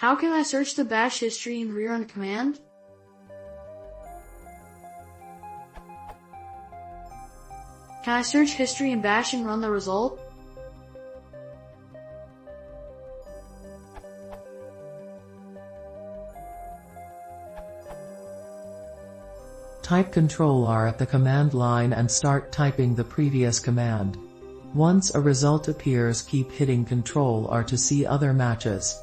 How can I search the bash history in rerun command? Can I search history in bash and run the result? Type Ctrl-R at the command line and start typing the previous command. Once a result appears, keep hitting Ctrl-R to see other matches.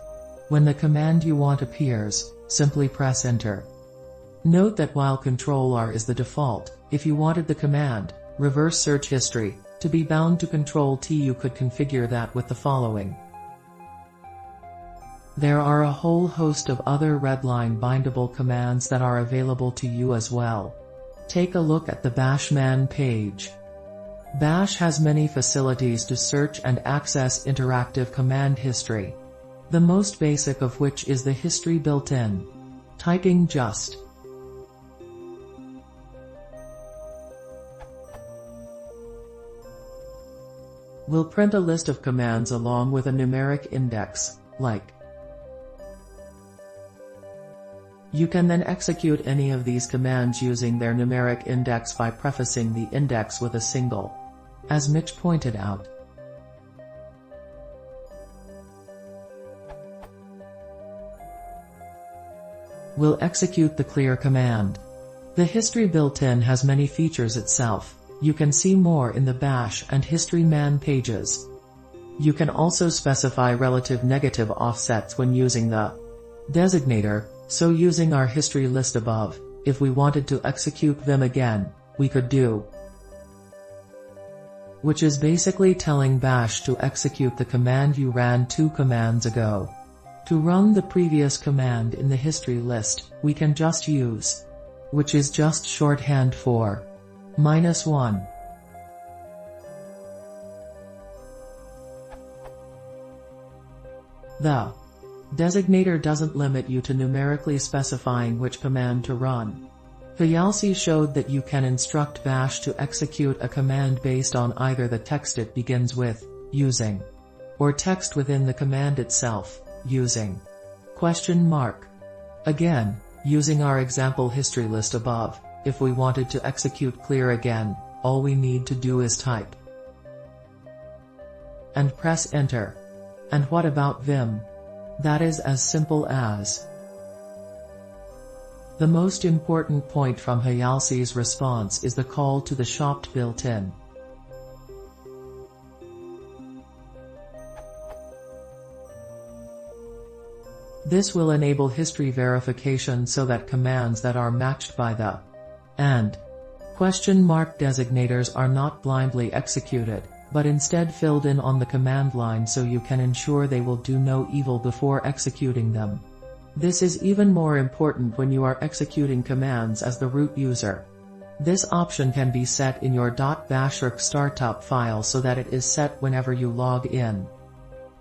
When the command you want appears, simply press Enter. Note that while Ctrl-R is the default, if you wanted the command, reverse search history, to be bound to Ctrl-T, you could configure that with the following. There are a whole host of other redline bindable commands that are available to you as well. Take a look at the bash man page. Bash has many facilities to search and access interactive command history. The most basic of which is the history built-in. Typing just will print a list of commands along with a numeric index, like. You can then execute any of these commands using their numeric index by prefacing the index with a single. As Mitch pointed out, we'll execute the clear command. The history built-in has many features itself. You can see more in the bash and history man pages. You can also specify relative negative offsets when using the designator, so using our history list above, if we wanted to execute vim again, we could do. Which is basically telling bash to execute the command you ran 2 commands ago. To run the previous command in the history list, we can just use, which is just shorthand for -1. The designator doesn't limit you to numerically specifying which command to run. Hayalsi showed that you can instruct bash to execute a command based on either the text it begins with, using, or text within the command itself, using question mark. Again, using our example history list above, if we wanted to execute clear again, all we need to do is type and press Enter. And what about vim? That is as simple as. The most important point from Hayalsi's response is the call to the shopped built-in. This will enable history verification so that commands that are matched by the and question mark designators are not blindly executed, but instead filled in on the command line so you can ensure they will do no evil before executing them. This is even more important when you are executing commands as the root user. This option can be set in your .bashrc startup file so that it is set whenever you log in.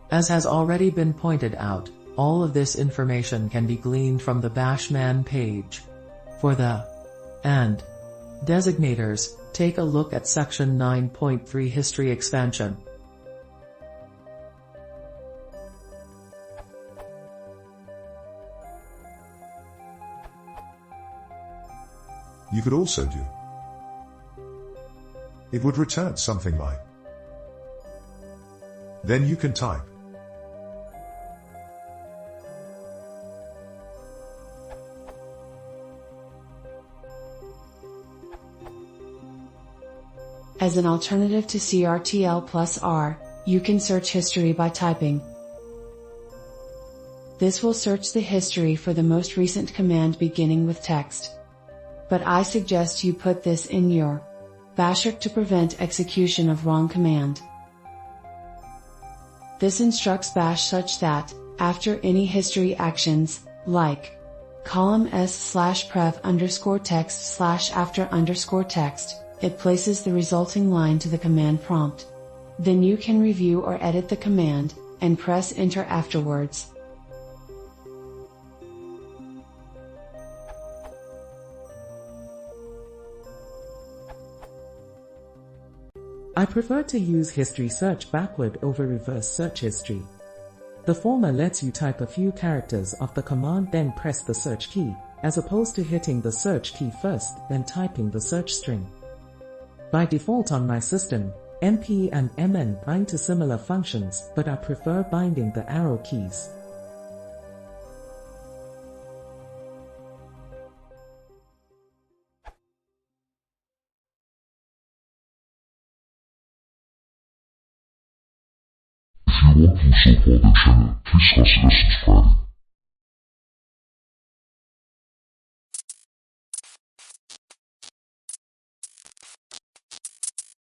As has already been pointed out, all of this information can be gleaned from the bashman page. For the and designators, take a look at section 9.3 History Expansion. You could also do. It would return something like. Then you can type. As an alternative to CRTL plus R, you can search history by typing. This will search the history for the most recent command beginning with text. But I suggest you put this in your bashrc to prevent execution of wrong command. This instructs bash such that, after any history actions, like column s/prev_text/after_text, it places the resulting line to the command prompt. Then you can review or edit the command, and press Enter afterwards. I prefer to use history search backward over reverse search history. The former lets you type a few characters of the command then press the search key, as opposed to hitting the search key first then typing the search string. By default on my system, MP and MN bind to similar functions, but I prefer binding the arrow keys. If you want to support the channel, please consider subscribing.